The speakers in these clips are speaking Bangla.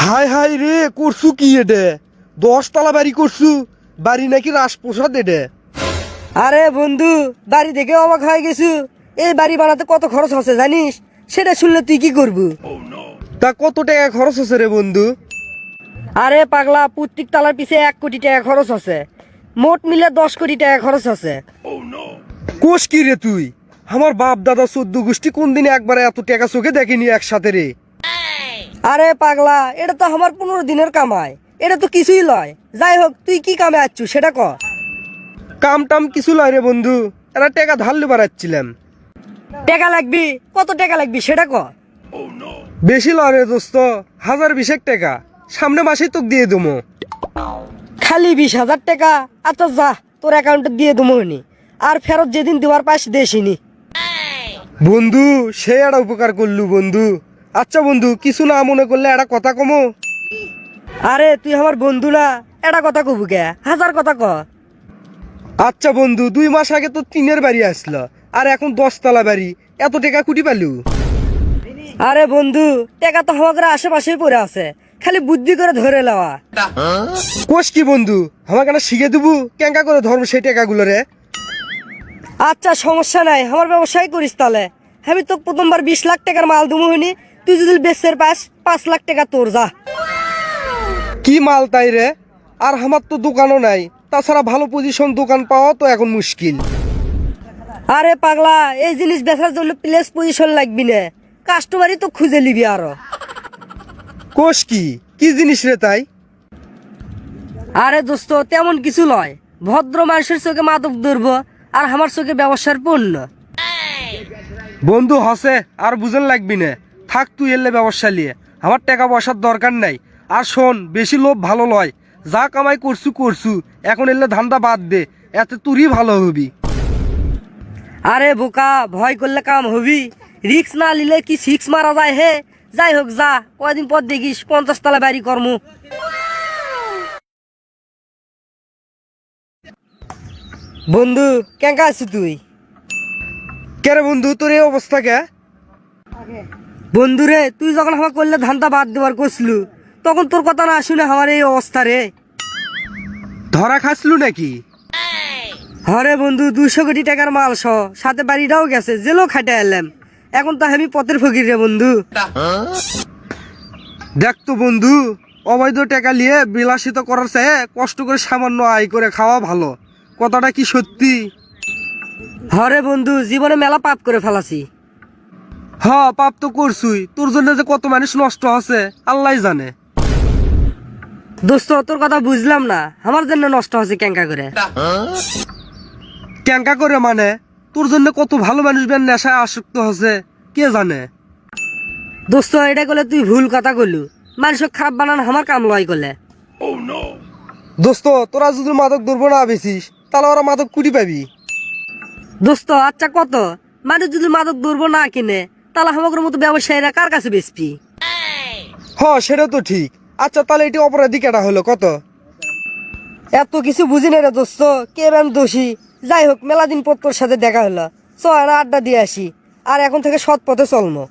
হাই হাই রে, করছু কি এডে? 10 তলা বাড়ি করছু, বাড়ি নাকি রাজপ্রসাদ এডে। আরে বন্ধু, বাড়ি দেখে অবাক হয়ে গেছু। এই বাড়ি বানাতে কত খরচ হচ্ছে জানিস? সেটা শুনলে তুই কি করবি? তা কত টাকা খরচ হচ্ছে রে বন্ধু? আরে পাগলা, প্রত্যেক তালার পিছে 1 কোটি টাকা খরচ আছে। মোট মিলে 10 কোটি টাকা খরচ আছে। কোষ কি রে তুই? আমার বাপ দাদা 14 গোষ্ঠী কোন দিনে একবারে এত টাকা চোখে দেখেনি একসাথে রে। আরে পাগলা, এটা তো আমার 15 দিনের কামাই। এটা তো কিছুই লয়। যাই হোক, তুই কি কামে আচ্ছু সেটা ক। কাম টাম কিছু লয় রে বন্ধু, এরা টাকা ধারলে বাড়াচ্ছিলাম। টাকা লাগবি? কত টাকা লাগবি সেটা ক। বেশি লয় রে দোস্ত, 1020 টাকা। সামনে মাসে তোকে দিয়ে দেবো। খালি 20,000 টাকা? আচ্ছা যা, তোর অ্যাকাউন্টে দিয়ে দেবো নি। আর ফেরত যেদিন দেওয়ার পাশ দেশিনি। বন্ধু সে একটা উপকার করলু বন্ধু। আচ্ছা বন্ধু, কিছু না মনে করলে একটা কথা কমো। আরে তুই আমার বন্ধু না, এটা কথা কবু কে? 1000 কথা ক। আচ্ছা বন্ধু, 2 মাস আগে তো টিনের বাড়ি আসলো, আর এখন 10 তলা বাড়ি, এত টাকা কুটি পালু? আরে বন্ধু, টাকা তো আমাদের আশেপাশেই পড়ে আছে, খালি বুদ্ধি করে ধরে লওয়া। কোষ কি বন্ধু, আমাকে না শিখে দেবো কেঙ্কা করে ধর্ম সেই টাকাগুলো রে? আচ্ছা সমস্যা নাই, আমার ব্যবসায় করিস তাহলে। আমি তো প্রথমবার 20 লাখ টাকার মাল দুমু হইনি। তুই যদি বেচের পাস, 5 লাখ টাকা তোর যা। কি মাল তাই রে? আর আমার তো দোকানও নাই, তাছাড়া ভালো পজিশন দোকান পাওয়া তো এখন মুশকিল। আরে পাগলা, এই জিনিস বেচার জন্য প্লেস পজিশন লাগবি না, কাস্টমারই তো খুঁজে নিবি আরো। কোষ কি কি জিনিস রে তাই? আরে দোস্ত, তেমন কিছু লয়। ভদ্র মানুষের চোখে মাদক দ্রব্য, আর আমার চোখে ব্যবসার পণ্য। বন্ধু হসে, আর বুঝেন লাগবি না। থাক তুই এলে ব্যবসা নিয়ে, আমার টাকা পয়সার দরকার নাই। আর শোন, বেশি লোভ ভালো লয়। যা কামাই করছু করছু, এখন এলে ধান্দা বাদ দে, এতে তুরই ভালো হবি। আরে বোকা, ভয় করলে কাম হবি? রিক্স না নিলে কি 6 মারা যায় হে? যাই হোক যা, কয়দিন পর দেখিস 50 তলা বাড়ি কর্ম। বন্ধু কেঙ্কা আছিস তুই? কে রে বন্ধু, তোর এই অবস্থা কে? বন্ধু রে, তুই যখন আমার করলে ধান্দা বাদ দেওয়ার করছিলু, তখন তোর কথা না শুনে আমার এই অবস্থা রে। ধরা খাসলু নাকি? হরে বন্ধু, 200 কোটি টাকার মাল সহ সাথে বাড়িটাও গেছে, জেলও খাটে এলাম। এখন তো আমি পথের ফকির রে বন্ধু। দেখ তো বন্ধু, অবৈধ টাকা নিয়ে বিলাসিত করার চেয়ে কষ্ট করে সামান্য আয় করে খাওয়া ভালো। কথাটা কি সত্যি? হরে বন্ধু, জীবনে মেলা পাপ করে ফেলাছি। হ, পাপ তো করছুই, তোর জন্য যে কত মানুষ নষ্ট আছে আল্লাহ জানে। দোস্ত তোর কথা বুঝলাম না, আমার জন্য নষ্ট হচ্ছে কেঙ্কা করে। কেঙ্কা করে মানে? তোর জন্য কত ভালো মানুষ বেন নেশায় আসক্ত হচ্ছে কে জানে। দোস্ত এটা করলে তুই ভুল কথা কলু। মানুষকে খারাপ বানান আমার কাম লয় করলে। দোস্ত, তোরা যদি মাদক দ্রব্য না বেছিস, তাহলে ওরা মাদক কুটি পাবি? দোস্ত আচ্ছা কত? মানুষ যদি মাদক দ্রব্য না কিনে, তাহলে আমাদের মতো ব্যবসায়ীরা কার কাছে বেচবি? হ, সেটা তো ঠিক। আচ্ছা তাহলে এটি অপরাধী কেটা হলো কত? এত কিছু বুঝি না রে দোস্ত, কে ব্যান দোষী। যাই হোক, মেলা দিন পর তোর সাথে দেখা হলো, চল আড্ডা দিয়ে আসি। আর এখন থেকে সৎ পথে চলমো।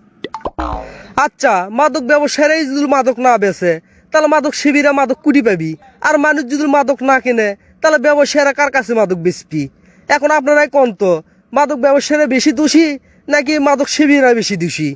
আচ্ছা, মাদক ব্যবসায়ীরাই যদি মাদক না বেচে, তাহলে মাদক শিবিরা মাদক কুটি পাবি? আর মানুষ যদি মাদক না কিনে, তাহলে ব্যবসায়ীরা কার কাছে মাদক বেচবি? এখন আপনারাই কোন তো, মাদক ব্যবসায়ীরা বেশি দোষী নাকি মাদক শিবিরা বেশি দোষী?